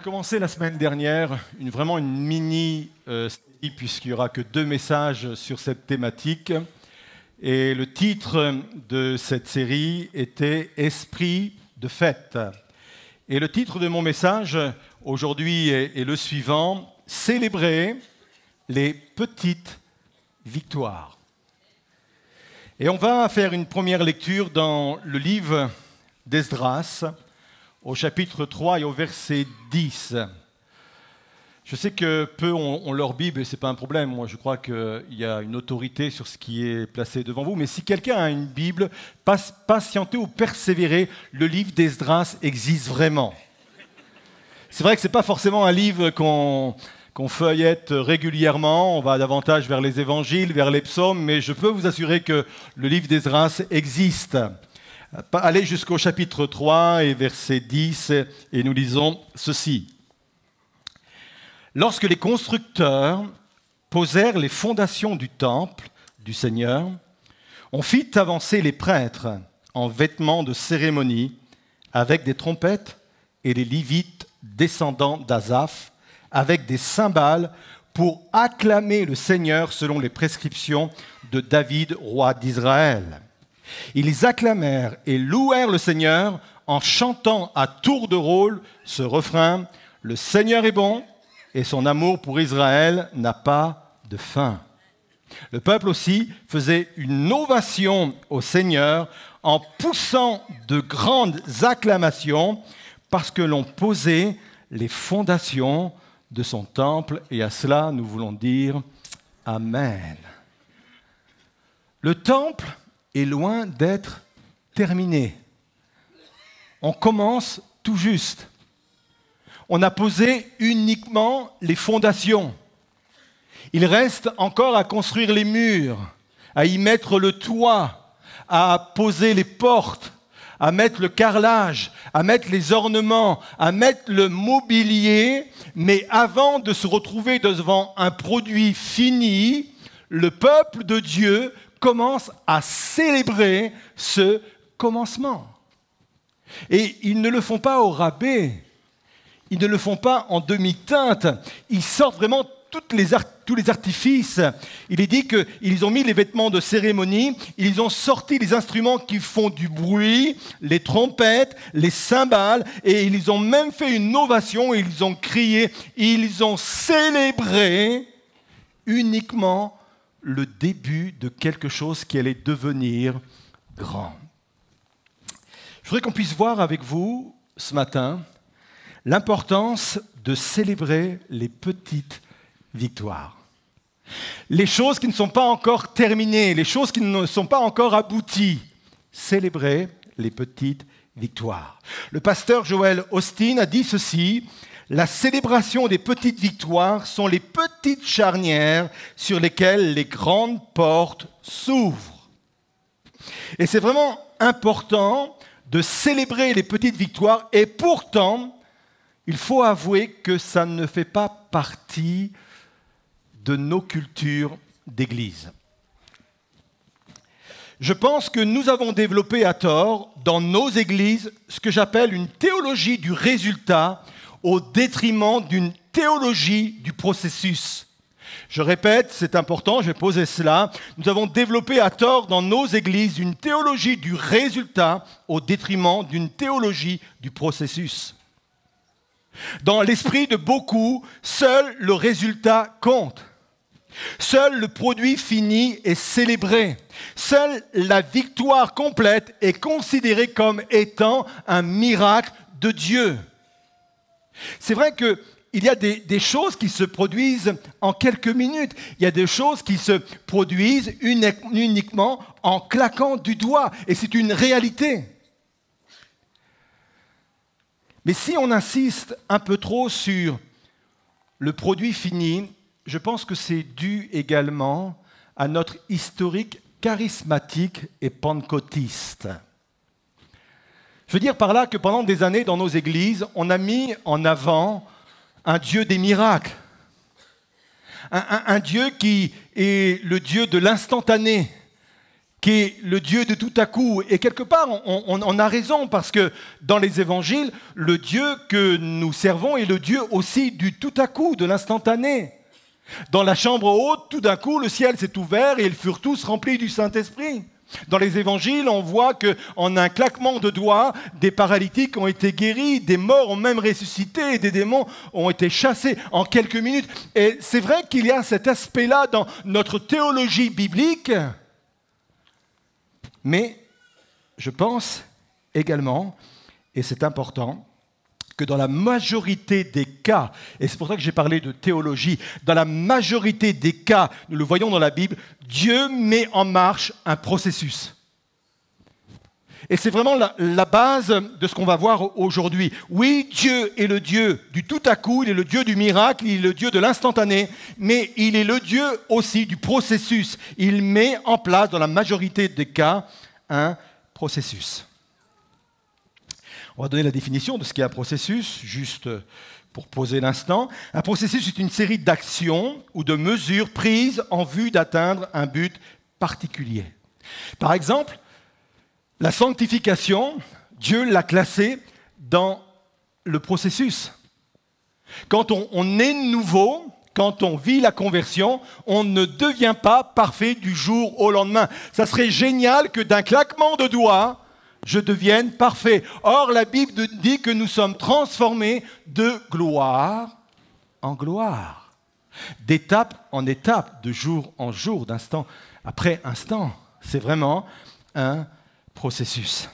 commencé la semaine dernière vraiment une mini-série puisqu'il n'y aura que 2 messages sur cette thématique. Et le titre de cette série était « Esprit de fête ». Et le titre de mon message aujourd'hui est le suivant « Célébrer les petites victoires ». Et on va faire une première lecture dans le livre d'Esdras, au chapitre 3 et au verset 10. Je sais que peu ont leur Bible et ce n'est pas un problème. Moi, je crois qu'il y a une autorité sur ce qui est placé devant vous. Mais si quelqu'un a une Bible, patientez ou persévérez, le livre d'Esdras existe vraiment. C'est vrai que ce n'est pas forcément un livre qu'on feuillette régulièrement. On va davantage vers les évangiles, vers les psaumes, mais je peux vous assurer que le livre d'Esdras existe. Allez jusqu'au chapitre 3 et verset 10, et nous lisons ceci. Lorsque les constructeurs posèrent les fondations du temple du Seigneur, on fit avancer les prêtres en vêtements de cérémonie avec des trompettes et les Lévites descendants d'Asaph avec des cymbales pour acclamer le Seigneur selon les prescriptions de David, roi d'Israël. Ils acclamèrent et louèrent le Seigneur en chantant à tour de rôle ce refrain « Le Seigneur est bon et son amour pour Israël n'a pas de fin ». Le peuple aussi faisait une ovation au Seigneur en poussant de grandes acclamations parce que l'on posait les fondations de son temple et à cela nous voulons dire « Amen ». Le temple est loin d'être terminé. On commence tout juste. On a posé uniquement les fondations. Il reste encore à construire les murs, à y mettre le toit, à poser les portes, à mettre le carrelage, à mettre les ornements, à mettre le mobilier. Mais avant de se retrouver devant un produit fini, le peuple de Dieu commence à célébrer ce commencement. Et ils ne le font pas au rabais, ils ne le font pas en demi-teinte, ils sortent vraiment tous les artifices. Il est dit qu'ils ont mis les vêtements de cérémonie, ils ont sorti les instruments qui font du bruit, les trompettes, les cymbales, et ils ont même fait une ovation, ils ont crié, ils ont célébré uniquement le début de quelque chose qui allait devenir grand. Je voudrais qu'on puisse voir avec vous ce matin l'importance de célébrer les petites victoires. Les choses qui ne sont pas encore terminées, les choses qui ne sont pas encore abouties. Célébrer les petites victoires. Le pasteur Joel Osteen a dit ceci: la célébration des petites victoires sont les petites charnières sur lesquelles les grandes portes s'ouvrent. Et c'est vraiment important de célébrer les petites victoires et pourtant, il faut avouer que ça ne fait pas partie de nos cultures d'église. Je pense que nous avons développé à tort dans nos églises ce que j'appelle une théologie du résultat au détriment d'une théologie du processus. Je répète, c'est important, je vais poser cela. Nous avons développé à tort dans nos églises une théologie du résultat au détriment d'une théologie du processus. Dans l'esprit de beaucoup, seul le résultat compte. Seul le produit fini est célébré. Seule la victoire complète est considérée comme étant un miracle de Dieu. C'est vrai qu'il y a des choses qui se produisent en quelques minutes. Il y a des choses qui se produisent uniquement en claquant du doigt. Et c'est une réalité. Mais si on insiste un peu trop sur le produit fini, je pense que c'est dû également à notre historique charismatique et pentecôtiste. Je veux dire par là que pendant des années dans nos églises, on a mis en avant un Dieu des miracles. Un Dieu qui est le Dieu de l'instantané, qui est le Dieu de tout à coup. Et quelque part, on a raison, parce que dans les évangiles, le Dieu que nous servons est le Dieu aussi du tout à coup, de l'instantané. Dans la chambre haute, tout d'un coup, le ciel s'est ouvert et ils furent tous remplis du Saint-Esprit. Dans les évangiles, on voit qu'en un claquement de doigts, des paralytiques ont été guéris, des morts ont même ressuscité, et des démons ont été chassés en quelques minutes. Et c'est vrai qu'il y a cet aspect-là dans notre théologie biblique, mais je pense également, et c'est important, que dans la majorité des cas, et c'est pour ça que j'ai parlé de théologie, dans la majorité des cas, nous le voyons dans la Bible, Dieu met en marche un processus. Et c'est vraiment la base de ce qu'on va voir aujourd'hui. Oui, Dieu est le Dieu du tout à coup, il est le Dieu du miracle, il est le Dieu de l'instantané, mais il est le Dieu aussi du processus. Il met en place, dans la majorité des cas, un processus. On va donner la définition de ce qu'est un processus, juste pour poser l'instant. Un processus est une série d'actions ou de mesures prises en vue d'atteindre un but particulier. Par exemple, la sanctification, Dieu l'a classée dans le processus. Quand on est nouveau, quand on vit la conversion, on ne devient pas parfait du jour au lendemain. Ça serait génial que d'un claquement de doigts, je devienne parfait. Or, la Bible dit que nous sommes transformés de gloire en gloire, d'étape en étape, de jour en jour, d'instant après instant. C'est vraiment un processus.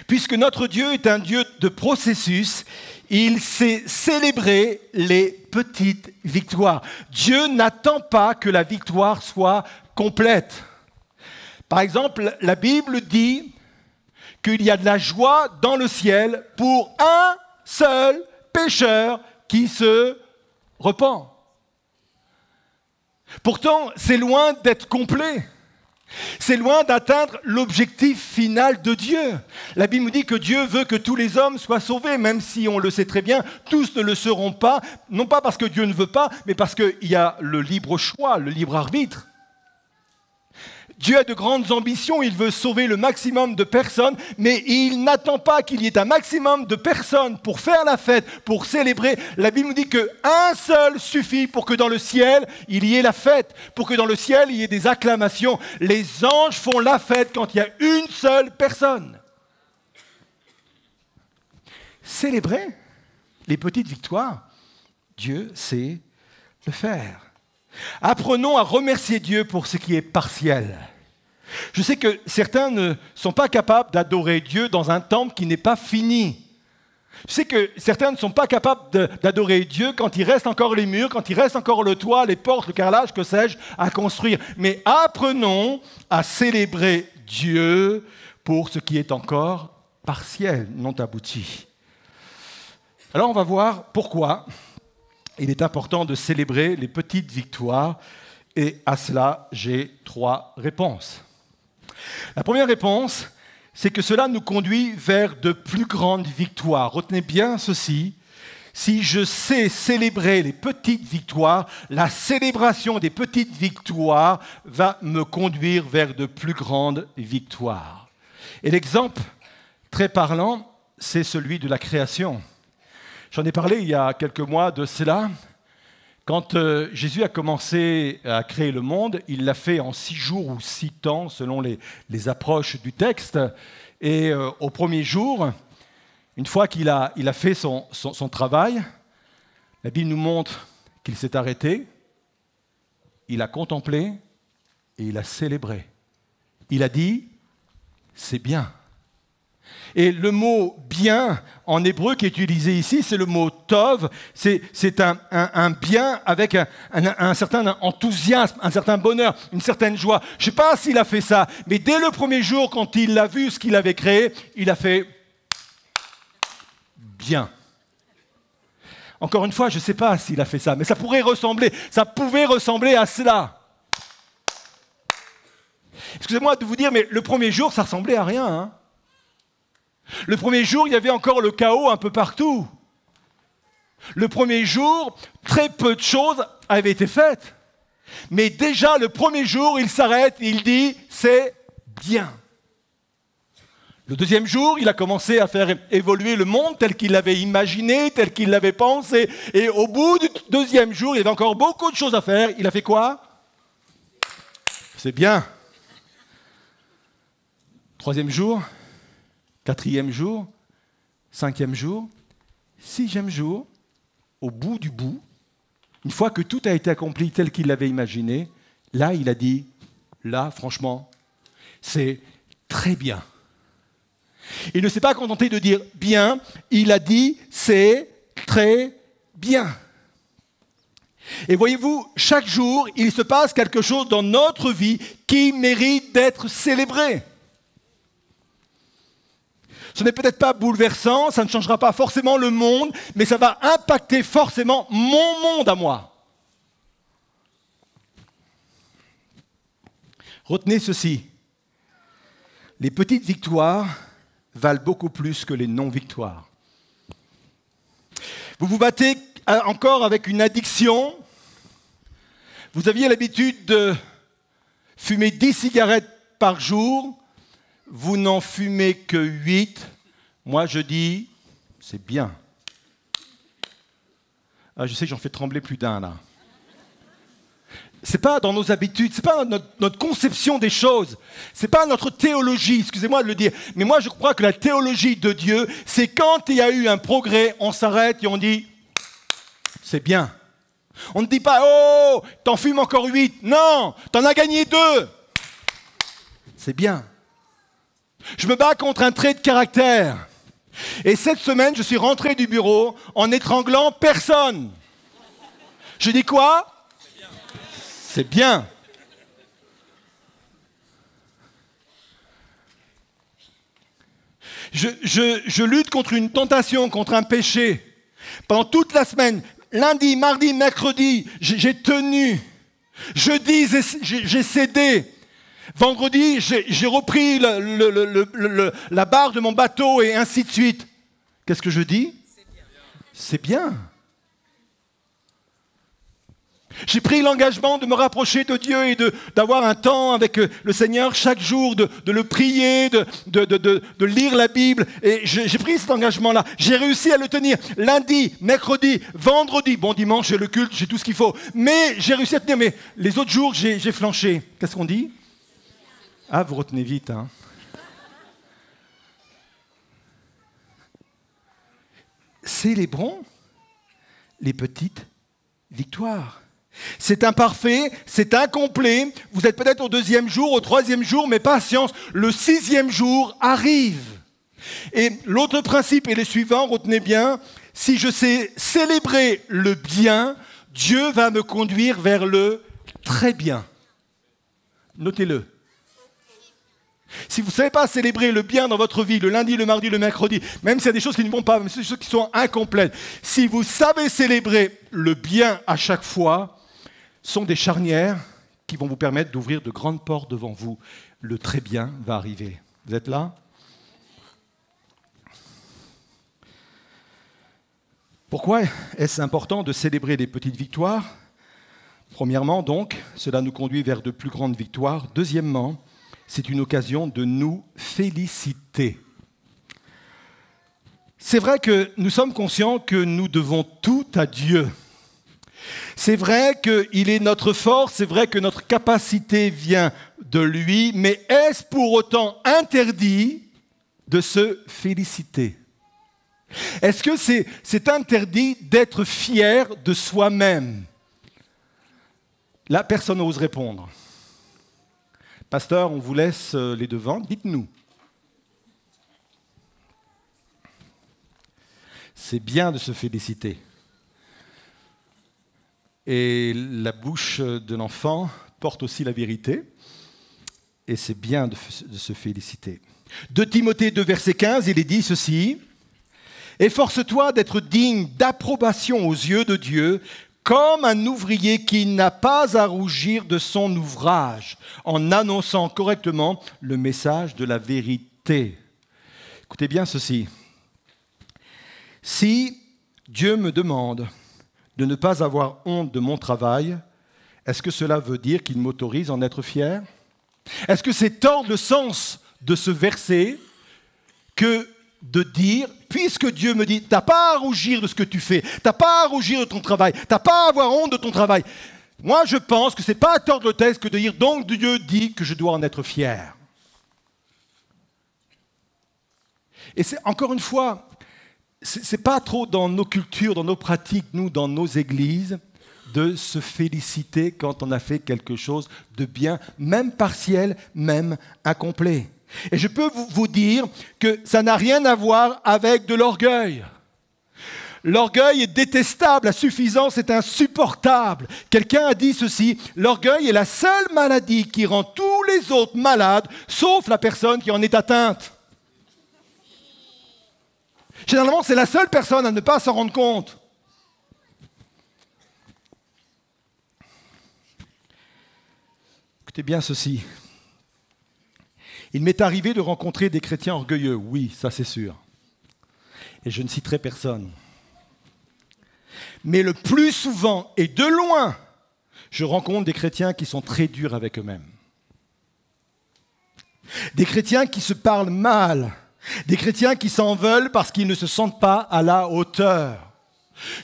Puisque notre Dieu est un Dieu de processus, il sait célébrer les petites victoires. Dieu n'attend pas que la victoire soit complète. Par exemple, la Bible dit qu'il y a de la joie dans le ciel pour un seul pécheur qui se repent. Pourtant, c'est loin d'être complet. C'est loin d'atteindre l'objectif final de Dieu. La Bible nous dit que Dieu veut que tous les hommes soient sauvés, même si on le sait très bien, tous ne le seront pas, non pas parce que Dieu ne veut pas, mais parce qu'il y a le libre choix, le libre arbitre. Dieu a de grandes ambitions, il veut sauver le maximum de personnes, mais il n'attend pas qu'il y ait un maximum de personnes pour faire la fête, pour célébrer. La Bible nous dit qu'un seul suffit pour que dans le ciel, il y ait la fête, pour que dans le ciel, il y ait des acclamations. Les anges font la fête quand il y a une seule personne. Célébrer les petites victoires, Dieu sait le faire. Apprenons à remercier Dieu pour ce qui est partiel. Je sais que certains ne sont pas capables d'adorer Dieu dans un temple qui n'est pas fini. Je sais que certains ne sont pas capables d'adorer Dieu quand il reste encore les murs, quand il reste encore le toit, les portes, le carrelage, que sais-je, à construire. Mais apprenons à célébrer Dieu pour ce qui est encore partiel, non abouti. Alors on va voir pourquoi il est important de célébrer les petites victoires, et à cela, j'ai 3 réponses. La première réponse, c'est que cela nous conduit vers de plus grandes victoires. Retenez bien ceci, si je sais célébrer les petites victoires, la célébration des petites victoires va me conduire vers de plus grandes victoires. Et l'exemple très parlant, c'est celui de la création. J'en ai parlé il y a quelques mois de cela. Quand Jésus a commencé à créer le monde, il l'a fait en 6 jours ou 6 temps, selon les approches du texte. Et au premier jour, une fois qu'il a fait son travail, la Bible nous montre qu'il s'est arrêté, il a contemplé et il a célébré. Il a dit, c'est bien. Et le mot « bien » en hébreu qui est utilisé ici, c'est le mot « tov ». C'est un bien avec un certain enthousiasme, un certain bonheur, une certaine joie. Je ne sais pas s'il a fait ça, mais dès le premier jour, quand il a vu ce qu'il avait créé, il a fait « bien ». Encore une fois, je ne sais pas s'il a fait ça, mais ça pouvait ressembler à cela. Excusez-moi de vous dire, mais le premier jour, ça ressemblait à rien, hein. Le premier jour, il y avait encore le chaos un peu partout. Le premier jour, très peu de choses avaient été faites. Mais déjà, le premier jour, il s'arrête et il dit « c'est bien ». Le deuxième jour, il a commencé à faire évoluer le monde tel qu'il l'avait imaginé, tel qu'il l'avait pensé. Et au bout du deuxième jour, il y avait encore beaucoup de choses à faire. Il a fait quoi? C'est bien. Troisième jour, quatrième jour, cinquième jour, sixième jour, au bout du bout, une fois que tout a été accompli tel qu'il l'avait imaginé, là, il a dit, là, franchement, c'est très bien. Il ne s'est pas contenté de dire bien, il a dit c'est très bien. Et voyez-vous, chaque jour, il se passe quelque chose dans notre vie qui mérite d'être célébré. Ce n'est peut-être pas bouleversant, ça ne changera pas forcément le monde, mais ça va impacter forcément mon monde à moi. Retenez ceci, les petites victoires valent beaucoup plus que les non-victoires. Vous vous battez encore avec une addiction. Vous aviez l'habitude de fumer 10 cigarettes par jour. Vous n'en fumez que 8. Moi, je dis, c'est bien. Ah, je sais que j'en fais trembler plus d'un, là. Ce n'est pas dans nos habitudes, ce n'est pas notre conception des choses, ce n'est pas notre théologie, excusez-moi de le dire, mais moi je crois que la théologie de Dieu, c'est quand il y a eu un progrès, on s'arrête et on dit, c'est bien. On ne dit pas, oh, t'en fumes encore 8, non, t'en as gagné 2. C'est bien. Je me bats contre un trait de caractère. Et cette semaine, je suis rentré du bureau en étranglant personne. Je dis quoi ? C'est bien. Je lutte contre une tentation, contre un péché. Pendant toute la semaine, lundi, mardi, mercredi, j'ai tenu. Jeudi, j'ai cédé. Vendredi, j'ai repris la barre de mon bateau et ainsi de suite. Qu'est-ce que je dis? C'est bien. J'ai pris l'engagement de me rapprocher de Dieu et d'avoir un temps avec le Seigneur chaque jour, de le prier, de lire la Bible. Et j'ai pris cet engagement-là. J'ai réussi à le tenir lundi, mercredi, vendredi. Bon, dimanche, j'ai le culte, j'ai tout ce qu'il faut. Mais j'ai réussi à tenir. Mais les autres jours, j'ai flanché. Qu'est-ce qu'on dit? Ah, vous retenez vite, hein. Célébrons les petites victoires. C'est imparfait, c'est incomplet. Vous êtes peut-être au 2e jour, au 3e jour, mais patience, le 6e jour arrive. Et l'autre principe est le suivant, retenez bien, si je sais célébrer le bien, Dieu va me conduire vers le très bien. Notez-le. Si vous ne savez pas célébrer le bien dans votre vie, le lundi, le mardi, le mercredi, même s'il y a des choses qui ne vont pas, même s'il y a des choses qui sont incomplètes, si vous savez célébrer le bien à chaque fois, sont des charnières qui vont vous permettre d'ouvrir de grandes portes devant vous. Le très bien va arriver. Vous êtes là? Pourquoi est-ce important de célébrer les petites victoires? Premièrement, donc, cela nous conduit vers de plus grandes victoires. Deuxièmement, c'est une occasion de nous féliciter. C'est vrai que nous sommes conscients que nous devons tout à Dieu. C'est vrai qu'il est notre force, c'est vrai que notre capacité vient de lui, mais est-ce pour autant interdit de se féliciter? Est-ce que c'est interdit d'être fier de soi-même? Là, personne n'ose répondre. Pasteur, on vous laisse les devants, dites-nous. C'est bien de se féliciter. Et la bouche de l'enfant porte aussi la vérité. Et c'est bien de se féliciter. De Timothée 2, verset 15, il est dit ceci. « Efforce-toi d'être digne d'approbation aux yeux de Dieu, comme un ouvrier qui n'a pas à rougir de son ouvrage, en annonçant correctement le message de la vérité. » Écoutez bien ceci. Si Dieu me demande de ne pas avoir honte de mon travail, est-ce que cela veut dire qu'il m'autorise à en être fier? Est-ce que c'est tordre le sens de ce verset que de dire, puisque Dieu me dit, tu n'as pas à rougir de ce que tu fais, tu n'as pas à rougir de ton travail, tu n'as pas à avoir honte de ton travail. Moi, je pense que ce n'est pas à tordre le texte que de dire, donc Dieu dit que je dois en être fier. Et c'est, encore une fois, ce n'est pas trop dans nos cultures, dans nos pratiques, nous, dans nos églises, de se féliciter quand on a fait quelque chose de bien, même partiel, même incomplet. Et je peux vous dire que ça n'a rien à voir avec de l'orgueil. L'orgueil est détestable, la suffisance est insupportable. Quelqu'un a dit ceci, l'orgueil est la seule maladie qui rend tous les autres malades, sauf la personne qui en est atteinte. Généralement, c'est la seule personne à ne pas s'en rendre compte. Écoutez bien ceci. Il m'est arrivé de rencontrer des chrétiens orgueilleux, oui, ça c'est sûr. Et je ne citerai personne. Mais le plus souvent, et de loin, je rencontre des chrétiens qui sont très durs avec eux-mêmes. Des chrétiens qui se parlent mal. Des chrétiens qui s'en veulent parce qu'ils ne se sentent pas à la hauteur.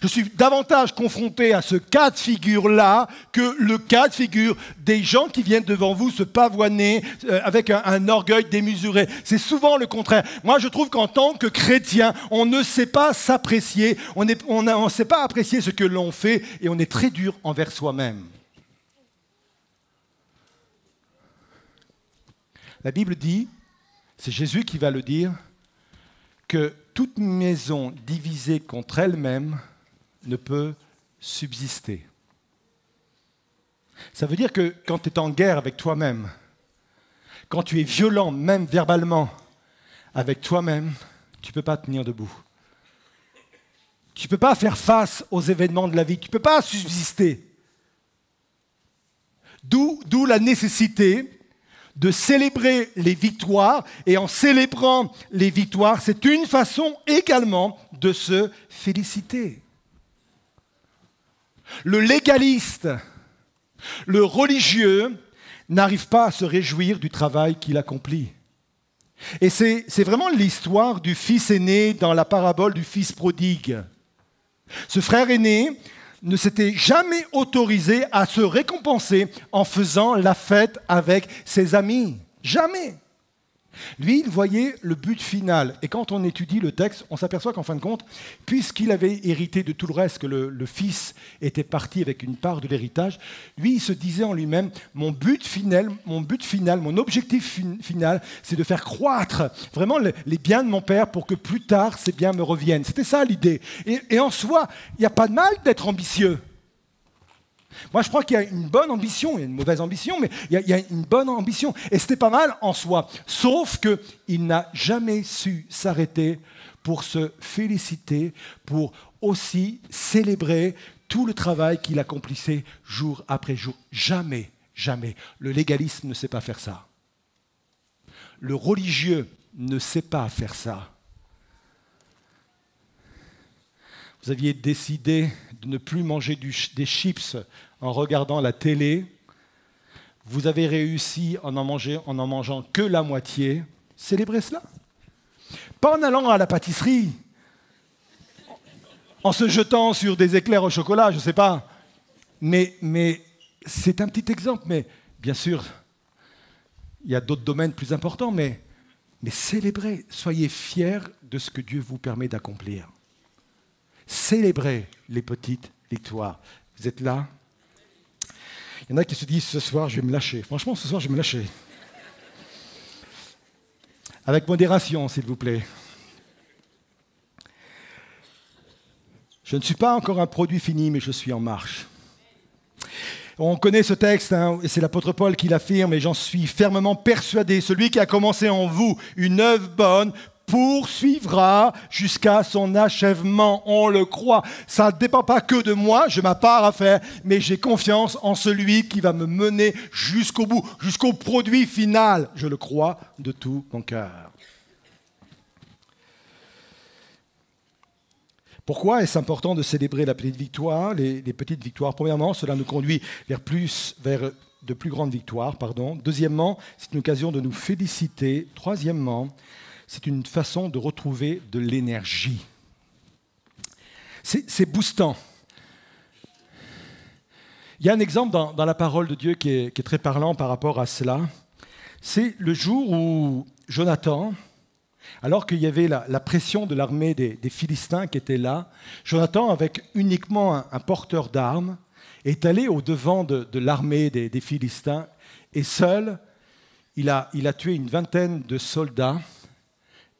Je suis davantage confronté à ce cas de figure-là que le cas de figure des gens qui viennent devant vous se pavoiner avec un orgueil démesuré. C'est souvent le contraire. Moi, je trouve qu'en tant que chrétien, on ne sait pas s'apprécier, on ne sait pas apprécier ce que l'on fait et on est très dur envers soi-même. La Bible dit, c'est Jésus qui va le dire, que toute maison divisée contre elle-même ne peut subsister. Ça veut dire que quand tu es en guerre avec toi-même, quand tu es violent, même verbalement, avec toi-même, tu ne peux pas tenir debout. Tu ne peux pas faire face aux événements de la vie, tu ne peux pas subsister. D'où la nécessité de célébrer les victoires, et en célébrant les victoires, c'est une façon également de se féliciter. Le légaliste, le religieux, n'arrive pas à se réjouir du travail qu'il accomplit. Et c'est vraiment l'histoire du fils aîné dans la parabole du fils prodigue. Ce frère aîné ne s'était jamais autorisé à se récompenser en faisant la fête avec ses amis. Jamais. Lui, il voyait le but final. Et quand on étudie le texte, on s'aperçoit qu'en fin de compte, puisqu'il avait hérité de tout le reste, que le fils était parti avec une part de l'héritage, lui, il se disait en lui-même, mon but final, mon objectif final, c'est de faire croître vraiment les biens de mon père pour que plus tard, ces biens me reviennent. C'était ça l'idée. Et en soi, il n'y a pas de mal d'être ambitieux. Moi, je crois qu'il y a une bonne ambition, il y a une mauvaise ambition, mais il y a une bonne ambition. Et c'était pas mal en soi. Sauf qu'il n'a jamais su s'arrêter pour se féliciter, pour aussi célébrer tout le travail qu'il accomplissait jour après jour. Jamais, jamais. Le légalisme ne sait pas faire ça. Le religieux ne sait pas faire ça. Vous aviez décidé de ne plus manger des chips en regardant la télé. Vous avez réussi en mangeant que la moitié. Célébrez cela. Pas en allant à la pâtisserie, en se jetant sur des éclairs au chocolat, je ne sais pas. Mais c'est un petit exemple. Mais bien sûr, il y a d'autres domaines plus importants. Mais célébrez, soyez fiers de ce que Dieu vous permet d'accomplir. Célébrez les petites victoires. Vous êtes là? Il y en a qui se disent, ce soir, je vais me lâcher. Franchement, ce soir, je vais me lâcher. Avec modération, s'il vous plaît. Je ne suis pas encore un produit fini, mais je suis en marche. On connaît ce texte, hein, et c'est l'apôtre Paul qui l'affirme, et j'en suis fermement persuadé. Celui qui a commencé en vous une œuvre bonne poursuivra jusqu'à son achèvement, on le croit. Ça ne dépend pas que de moi, j'ai ma part à faire, mais j'ai confiance en celui qui va me mener jusqu'au bout, jusqu'au produit final. Je le crois de tout mon cœur. Pourquoi est-ce important de célébrer la petite victoire, les petites victoires? Premièrement, cela nous conduit vers de plus grandes victoires. Deuxièmement, c'est une occasion de nous féliciter. Troisièmement, c'est une façon de retrouver de l'énergie. C'est boostant. Il y a un exemple dans la parole de Dieu qui est très parlant par rapport à cela. C'est le jour où Jonathan, alors qu'il y avait la pression de l'armée des Philistins qui était là, Jonathan, avec uniquement un porteur d'armes, est allé au-devant de l'armée des Philistins et seul, il a tué une vingtaine de soldats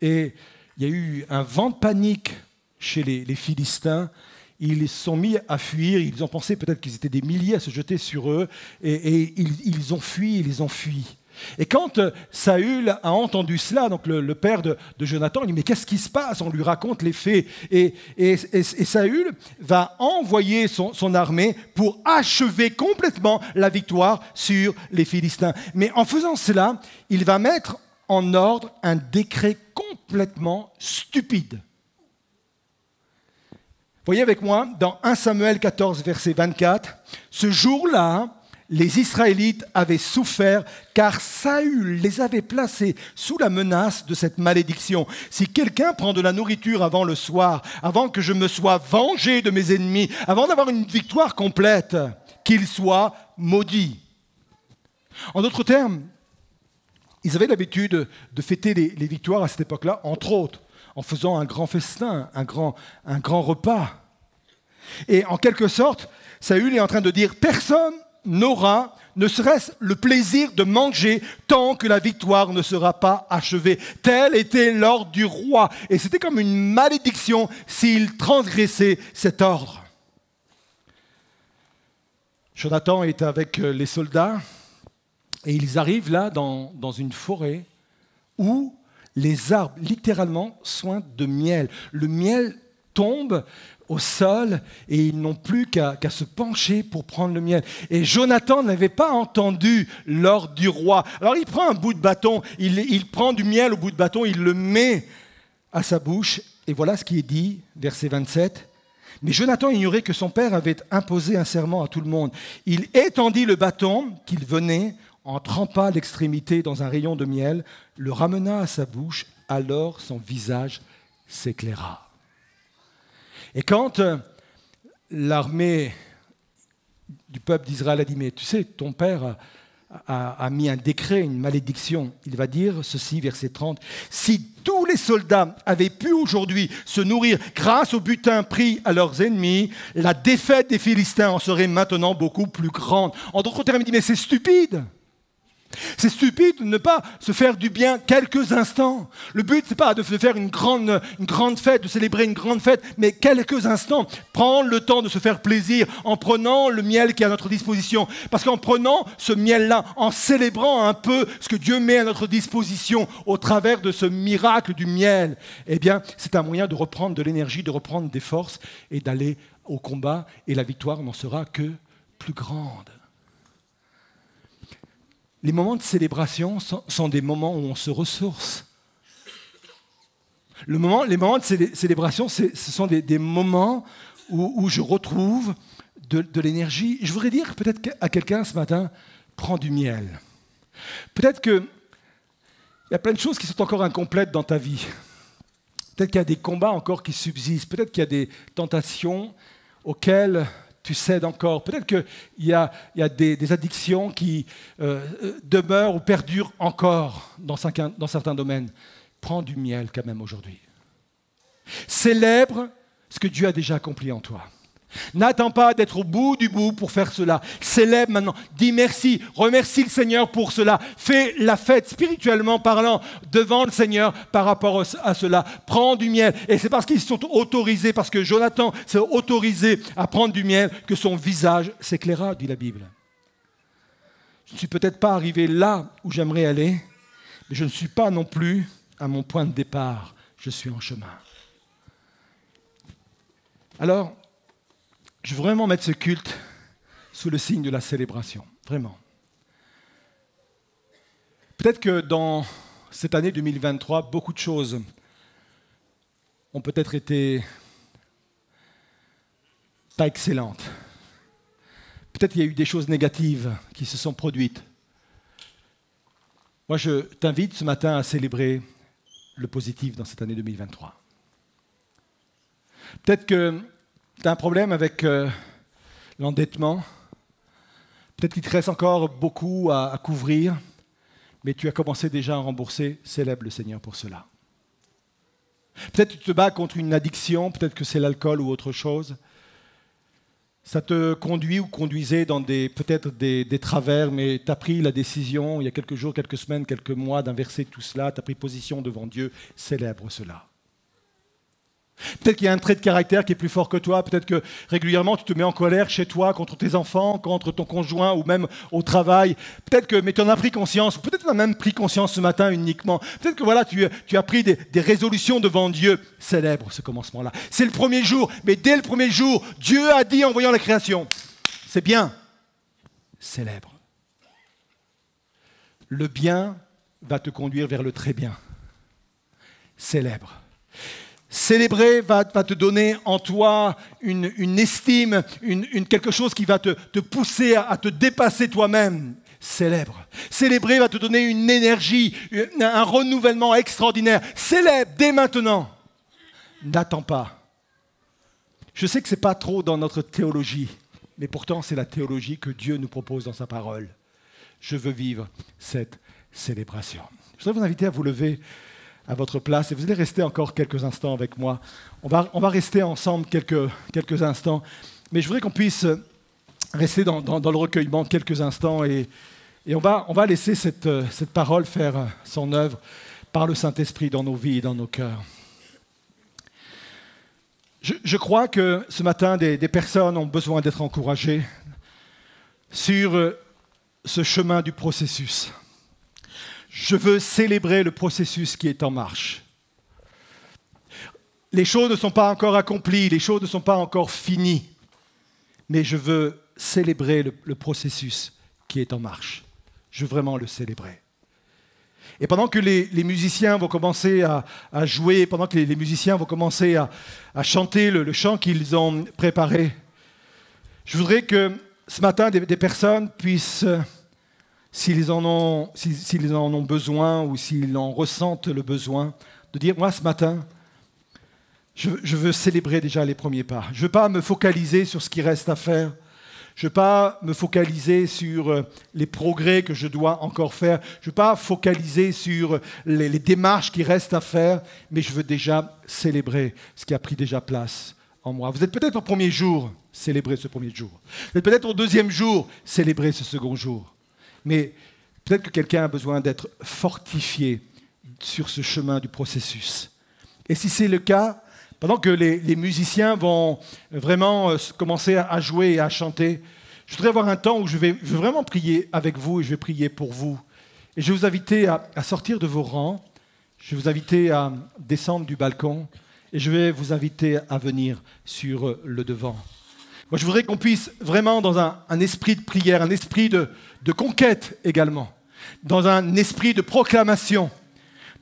et il y a eu un vent de panique chez les Philistins. Ils se sont mis à fuir, ils ont pensé peut-être qu'ils étaient des milliers à se jeter sur eux et ils ont fui, ils ont fui. Et quand Saül a entendu cela, donc le père de Jonathan, il dit « Mais qu'est-ce qui se passe ?» On lui raconte les faits. Et Saül va envoyer son armée pour achever complètement la victoire sur les Philistins. Mais en faisant cela, il va mettre en ordre un décret complètement stupide. Voyez avec moi, dans 1 Samuel 14, verset 24, « Ce jour-là, les Israélites avaient souffert car Saül les avait placés sous la menace de cette malédiction. Si quelqu'un prend de la nourriture avant le soir, avant que je me sois vengé de mes ennemis, avant d'avoir une victoire complète, qu'il soit maudit. » En d'autres termes, ils avaient l'habitude de fêter les victoires à cette époque-là, entre autres, en faisant un grand festin, un grand repas. Et en quelque sorte, Saül est en train de dire « Personne n'aura ne serait-ce le plaisir de manger tant que la victoire ne sera pas achevée. » Tel était l'ordre du roi. Et c'était comme une malédiction s'il transgressait cet ordre. Jonathan est avec les soldats et ils arrivent là dans une forêt où les arbres, littéralement, sointent de miel. Le miel tombe au sol et ils n'ont plus qu'à se pencher pour prendre le miel. Et Jonathan n'avait pas entendu l'ordre du roi. Alors il prend un bout de bâton, il prend du miel au bout de bâton, il le met à sa bouche. Et voilà ce qui est dit, verset 27. « Mais Jonathan ignorait que son père avait imposé un serment à tout le monde. Il étendit le bâton qu'il venait, en trempa l'extrémité dans un rayon de miel, le ramena à sa bouche, alors son visage s'éclaira. » Et quand l'armée du peuple d'Israël a dit « Mais tu sais, ton père a mis un décret, une malédiction. » Il va dire ceci, verset 30. « Si tous les soldats avaient pu aujourd'hui se nourrir grâce au butin pris à leurs ennemis, la défaite des Philistins en serait maintenant beaucoup plus grande. » En d'autres termes, il dit « Mais c'est stupide !» C'est stupide de ne pas se faire du bien quelques instants. Le but, ce n'est pas de se faire une grande fête, de célébrer une grande fête, mais quelques instants. Prendre le temps de se faire plaisir en prenant le miel qui est à notre disposition. Parce qu'en prenant ce miel-là, en célébrant un peu ce que Dieu met à notre disposition au travers de ce miracle du miel, eh bien, c'est un moyen de reprendre de l'énergie, de reprendre des forces et d'aller au combat. Et la victoire n'en sera que plus grande. Les moments de célébration sont des moments où on se ressource. Les moments de célébration, ce sont des moments où je retrouve de l'énergie. Je voudrais dire peut-être à quelqu'un ce matin, prends du miel. Peut-être qu'il y a plein de choses qui sont encore incomplètes dans ta vie. Peut-être qu'il y a des combats encore qui subsistent. Peut-être qu'il y a des tentations auxquelles tu cèdes encore. Peut-être qu'il y a des addictions qui demeurent ou perdurent encore dans certains domaines. Prends du miel quand même aujourd'hui. Célèbre ce que Dieu a déjà accompli en toi. N'attends pas d'être au bout du bout pour faire cela. Célèbre maintenant. Dis merci. Remercie le Seigneur pour cela. Fais la fête spirituellement parlant devant le Seigneur par rapport à cela. Prends du miel. Et c'est parce qu'ils sont autorisés, parce que Jonathan s'est autorisé à prendre du miel, que son visage s'éclaira, dit la Bible. Je ne suis peut-être pas arrivé là où j'aimerais aller, mais je ne suis pas non plus à mon point de départ. Je suis en chemin. Alors, je veux vraiment mettre ce culte sous le signe de la célébration, vraiment. Peut-être que dans cette année 2023, beaucoup de choses ont peut-être été pas excellente. Peut-être qu'il y a eu des choses négatives qui se sont produites. Moi, je t'invite ce matin à célébrer le positif dans cette année 2023. Peut-être que tu as un problème avec l'endettement. Peut-être qu'il te reste encore beaucoup à couvrir, mais tu as commencé déjà à rembourser. Célèbre le Seigneur pour cela. Peut-être que tu te bats contre une addiction, peut-être que c'est l'alcool ou autre chose. Ça te conduit ou conduisait dans peut-être des travers, mais tu as pris la décision, il y a quelques jours, quelques semaines, quelques mois, d'inverser tout cela. Tu as pris position devant Dieu. Célèbre cela. Peut-être qu'il y a un trait de caractère qui est plus fort que toi. Peut-être que régulièrement, tu te mets en colère chez toi, contre tes enfants, contre ton conjoint ou même au travail. Peut-être que, mais tu en as pris conscience. Ou peut-être que tu en as même pris conscience ce matin uniquement. Peut-être que voilà, tu as pris des résolutions devant Dieu. Célèbre ce commencement-là. C'est le premier jour. Mais dès le premier jour, Dieu a dit en voyant la création. C'est bien. Célèbre. Le bien va te conduire vers le très bien. Célèbre. Célébrer va te donner en toi une estime, quelque chose qui va te pousser à te dépasser toi-même. Célèbre. Célébrer va te donner une énergie, un renouvellement extraordinaire. Célèbre dès maintenant. N'attends pas. Je sais que ce n'est pas trop dans notre théologie, mais pourtant c'est la théologie que Dieu nous propose dans sa parole. Je veux vivre cette célébration. Je voudrais vous inviter à vous lever à votre place et vous allez rester encore quelques instants avec moi. On va rester ensemble quelques instants, mais je voudrais qu'on puisse rester dans le recueillement quelques instants et on va laisser cette parole faire son œuvre par le Saint-Esprit dans nos vies et dans nos cœurs. Je crois que ce matin, des personnes ont besoin d'être encouragées sur ce chemin du processus. Je veux célébrer le processus qui est en marche. Les choses ne sont pas encore accomplies, les choses ne sont pas encore finies, mais je veux célébrer le processus qui est en marche. Je veux vraiment le célébrer. Et pendant que les musiciens vont commencer à jouer, pendant que les musiciens vont commencer à chanter le chant qu'ils ont préparé, je voudrais que ce matin, des personnes puissent, s'ils en ont besoin ou s'ils en ressentent le besoin, de dire, moi ce matin, je veux célébrer déjà les premiers pas. Je ne veux pas me focaliser sur ce qui reste à faire. Je ne veux pas me focaliser sur les progrès que je dois encore faire. Je ne veux pas focaliser sur les démarches qui restent à faire, mais je veux déjà célébrer ce qui a pris déjà place en moi. Vous êtes peut-être au premier jour, célébrez ce premier jour. Vous êtes peut-être au deuxième jour, célébrez ce second jour. Mais peut-être que quelqu'un a besoin d'être fortifié sur ce chemin du processus. Et si c'est le cas, pendant que les musiciens vont vraiment commencer à jouer et à chanter, je voudrais avoir un temps où je vais vraiment prier avec vous et je vais prier pour vous. Et je vais vous inviter à sortir de vos rangs, je vais vous inviter à descendre du balcon et je vais vous inviter à venir sur le devant. Moi, je voudrais qu'on puisse vraiment, dans un esprit de prière, un esprit de conquête également, dans un esprit de proclamation,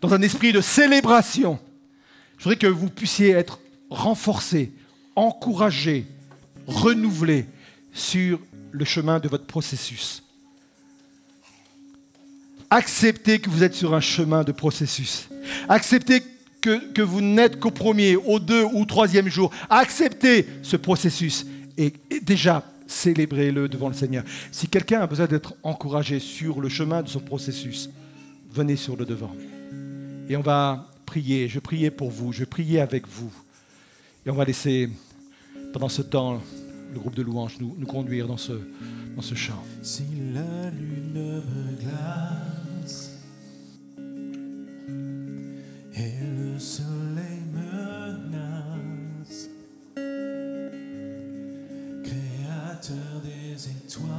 dans un esprit de célébration, je voudrais que vous puissiez être renforcés, encouragés, renouvelés sur le chemin de votre processus. Acceptez que vous êtes sur un chemin de processus. Acceptez que vous n'êtes qu'au premier, au deux ou au troisième jour. Acceptez ce processus et déjà célébrez-le devant le Seigneur. Si quelqu'un a besoin d'être encouragé sur le chemin de son processus, venez sur le devant. Et on va prier, je vais prier pour vous, je vais prier avec vous. Et on va laisser, pendant ce temps, le groupe de louanges nous conduire dans ce chant. Si la lune me glace et le soleil menace, Créateur des étoiles,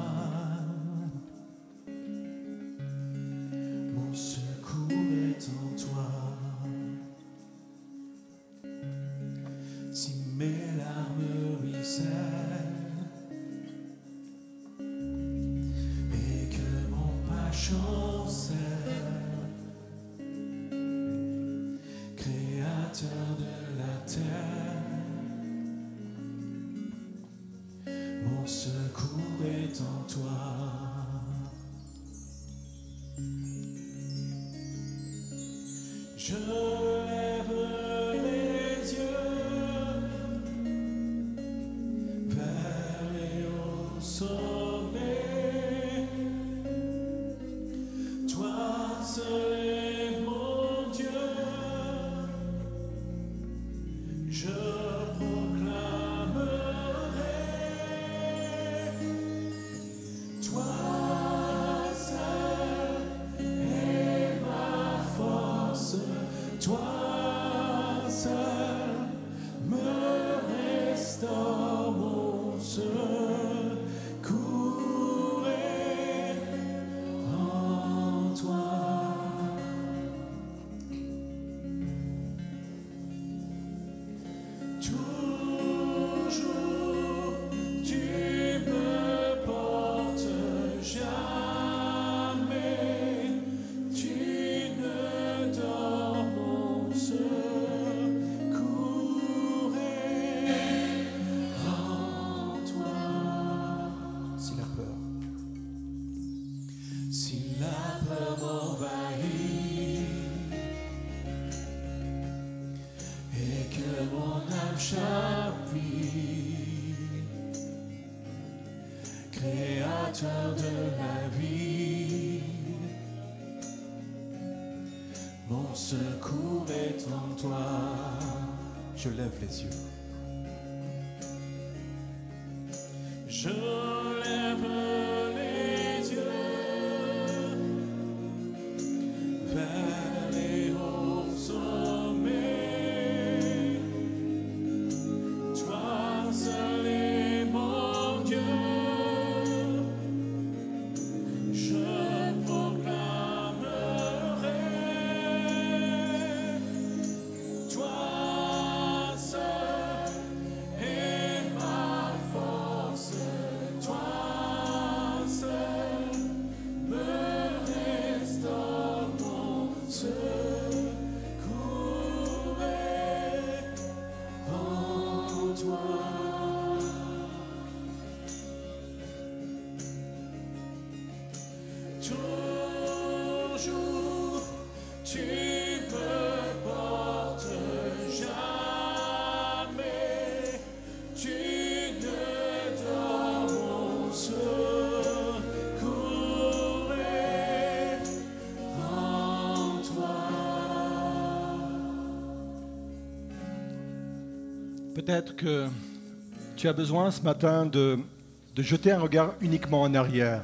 mon secours est en toi. Si mes larmes ruissellent et que mon pas chancelle, Créateur de la terre, Je lève les yeux vers les hauts sommets. Toi seul est mon Dieu. Je proclamerai. Toi seul est ma force. Toi seul me restaure mon secours est en toi. Toujours tu me portes, jamais tu ne dors, mon secours est en toi. Si la peur m'envahit et que mon âme chapit, Créateur de la vie, mon secours est en toi. Je lève les yeux. Je lève les yeux vers les hauts sommets. Toi seul est mon Dieu. Je proclamerai. Toi seul est ma force. Toi seul me restaure mon secours est en toi. Toujours tu me portes, jamais tu ne dors, mon secours est en toi. Peut-être que tu as besoin ce matin de jeter un regard uniquement en arrière.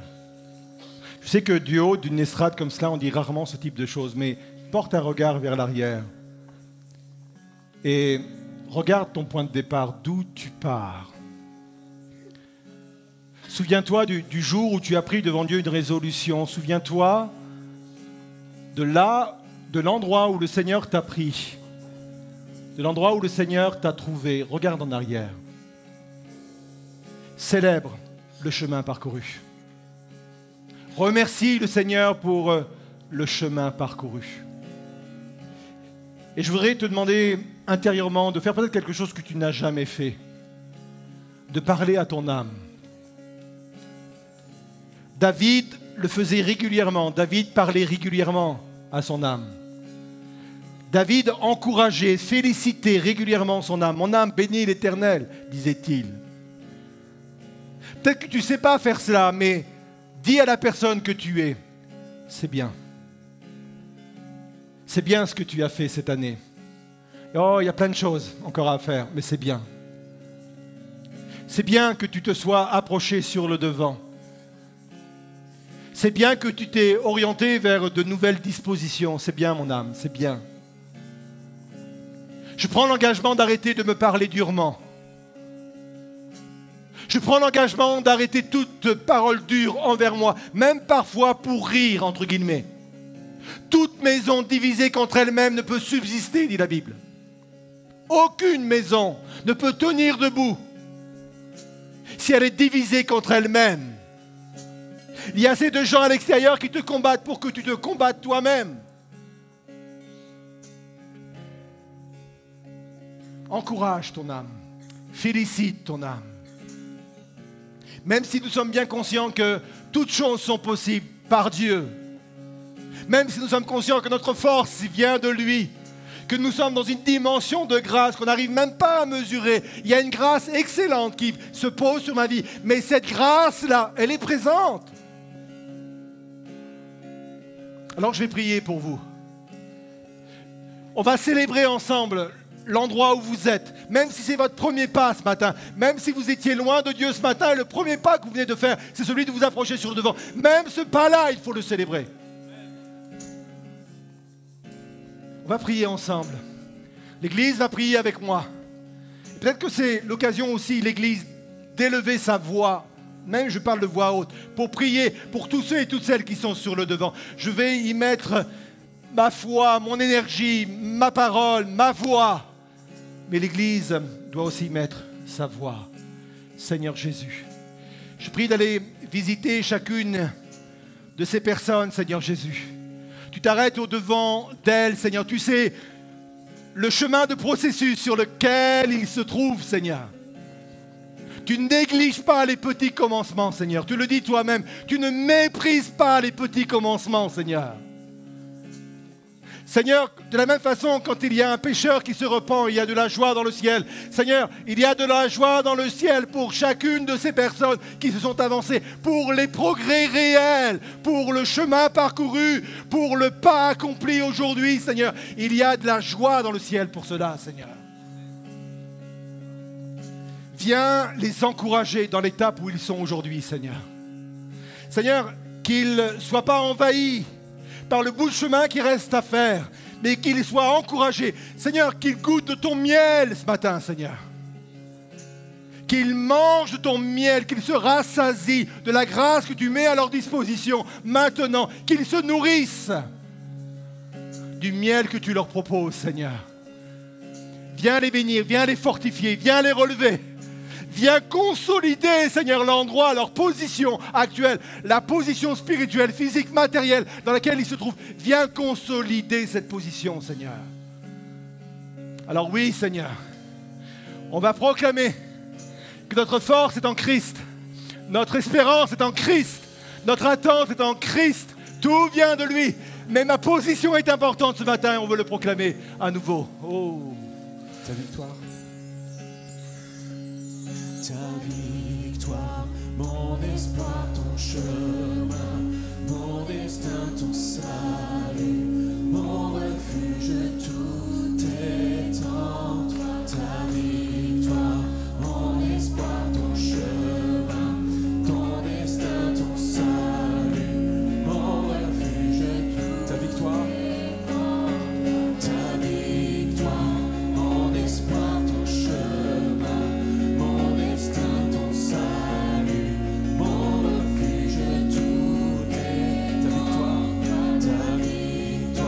Je sais que du haut d'une estrade comme cela, on dit rarement ce type de choses, mais porte un regard vers l'arrière et regarde ton point de départ, d'où tu pars. Souviens-toi du jour où tu as pris devant Dieu une résolution. Souviens-toi de l'endroit où le Seigneur t'a pris, de l'endroit où le Seigneur t'a trouvé. Regarde en arrière. Célèbre le chemin parcouru. Remercie le Seigneur pour le chemin parcouru. Et je voudrais te demander intérieurement de faire peut-être quelque chose que tu n'as jamais fait. De parler à ton âme. David le faisait régulièrement. David parlait régulièrement à son âme. David encourageait, félicitait régulièrement son âme. Mon âme bénit l'Éternel, disait-il. Peut-être que tu ne sais pas faire cela, mais dis à la personne que tu es, c'est bien. C'est bien ce que tu as fait cette année. Oh, il y a plein de choses encore à faire, mais c'est bien. C'est bien que tu te sois approché sur le devant. C'est bien que tu t'es orienté vers de nouvelles dispositions. C'est bien, mon âme, c'est bien. Je prends l'engagement d'arrêter de me parler durement. Je prends l'engagement d'arrêter toute parole dure envers moi, même parfois pour rire, entre guillemets. Toute maison divisée contre elle-même ne peut subsister, dit la Bible. Aucune maison ne peut tenir debout si elle est divisée contre elle-même. Il y a assez de gens à l'extérieur qui te combattent pour que tu te combattes toi-même. Encourage ton âme, félicite ton âme. Même si nous sommes bien conscients que toutes choses sont possibles par Dieu. Même si nous sommes conscients que notre force vient de lui, que nous sommes dans une dimension de grâce qu'on n'arrive même pas à mesurer. Il y a une grâce excellente qui se pose sur ma vie, mais cette grâce-là, elle est présente. Alors je vais prier pour vous. On va célébrer ensemble l'endroit où vous êtes, même si c'est votre premier pas ce matin, même si vous étiez loin de Dieu ce matin, le premier pas que vous venez de faire, c'est celui de vous approcher sur le devant. Même ce pas-là, il faut le célébrer. On va prier ensemble. L'Église va prier avec moi. Peut-être que c'est l'occasion aussi, l'Église, d'élever sa voix. Même je parle de voix haute, pour prier pour tous ceux et toutes celles qui sont sur le devant. Je vais y mettre ma foi, mon énergie, ma parole, ma voix. Mais l'Église doit aussi mettre sa voix. Seigneur Jésus, je prie d'aller visiter chacune de ces personnes, Seigneur Jésus. Tu t'arrêtes au-devant d'elles, Seigneur. Tu sais le chemin de processus sur lequel ils se trouvent, Seigneur. Tu ne négliges pas les petits commencements, Seigneur. Tu le dis toi-même. Tu ne méprises pas les petits commencements, Seigneur. Seigneur, de la même façon, quand il y a un pécheur qui se repent, il y a de la joie dans le ciel. Seigneur, il y a de la joie dans le ciel pour chacune de ces personnes qui se sont avancées, pour les progrès réels, pour le chemin parcouru, pour le pas accompli aujourd'hui, Seigneur. Il y a de la joie dans le ciel pour cela, Seigneur. Viens les encourager dans l'étape où ils sont aujourd'hui, Seigneur. Seigneur, qu'ils ne soient pas envahis par le bout de chemin qui reste à faire, mais qu'ils soient encouragés. Seigneur, qu'ils goûtent de ton miel ce matin, Seigneur. Qu'ils mangent de ton miel, qu'ils se rassasient de la grâce que tu mets à leur disposition maintenant, qu'ils se nourrissent du miel que tu leur proposes, Seigneur. Viens les bénir, viens les fortifier, viens les relever. Viens consolider, Seigneur, l'endroit, leur position actuelle, la position spirituelle, physique, matérielle dans laquelle ils se trouvent. Viens consolider cette position, Seigneur. Alors oui, Seigneur, on va proclamer que notre force est en Christ, notre espérance est en Christ, notre attente est en Christ. Tout vient de lui. Mais ma position est importante ce matin, on veut le proclamer à nouveau. Oh. Ta victoire. Ta victoire, mon espoir, ton chemin, mon destin, ton salut, mon refuge, tout est en toi. Ta victoire, mon espoir, ton chemin, ton destin, ton salut, mon refuge, tout. Ta victoire, ta victoire, mon espoir, ton chemin, mon destin, ton salut, mon refuge, tout est ta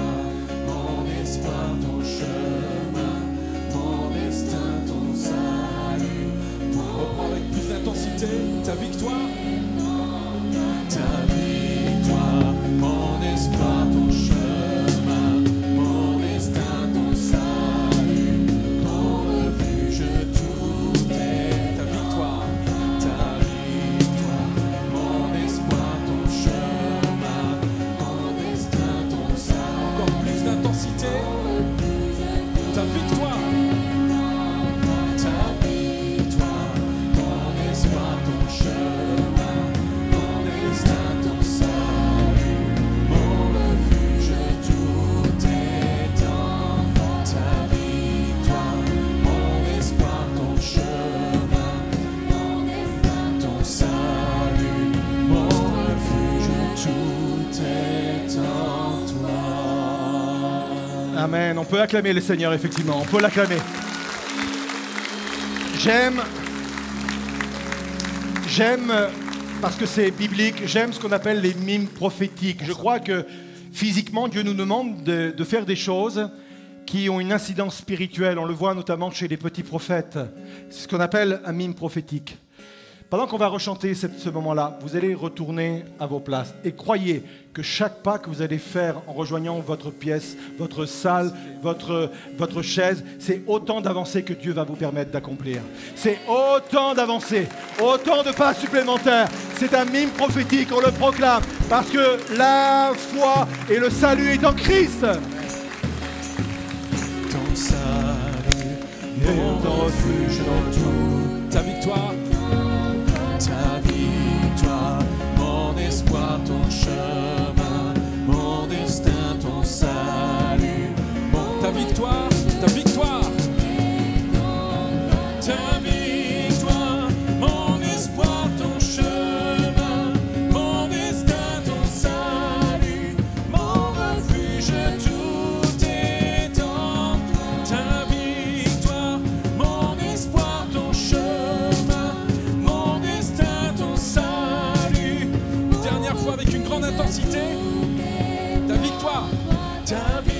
victoire, mon espoir, ton chemin, mon destin, ton salut. On reprend avec plus d'intensité, ta victoire, mon espoir, ton chemin, mon destin, ton salut, mon refuge, tout est ta victoire, mon espoir, ton chemin, mon destin, ton salut. Encore plus d'intensité, ta victoire, mon espoir, ton chemin, mon destin, ton salut, mon refuge, tout est en toi. Ta victoire, mon espoir, ton chemin, mon destin, ton salut, mon refuge, tout est en toi. Amen. On peut acclamer le Seigneur, effectivement. On peut l'acclamer. J'aime, parce que c'est biblique, j'aime ce qu'on appelle les mimes prophétiques. Je crois que physiquement, Dieu nous demande de faire des choses qui ont une incidence spirituelle. On le voit notamment chez les petits prophètes. C'est ce qu'on appelle un mime prophétique. pendant qu'on va rechanter ce moment-là, vous allez retourner à vos places. Et croyez que chaque pas que vous allez faire en rejoignant votre pièce, votre salle, votre chaise, c'est autant d'avancées que Dieu va vous permettre d'accomplir. C'est autant d'avancées, autant de pas supplémentaires. C'est un mime prophétique, on le proclame, parce que la foi et le salut est en Christ. Ton salut est ton refuge dans tout. Ta victoire, mon espoir, ton chemin, mon destin, ton salut. Ta victoire, ta victoire. Ta victoire, mon espoir, ton chemin, mon destin, ton salut, mon refuge, tout est en ta victoire, mon espoir, ton chemin, mon destin, ton salut. Une dernière fois avec une grande intensité. Ta victoire, ta victoire.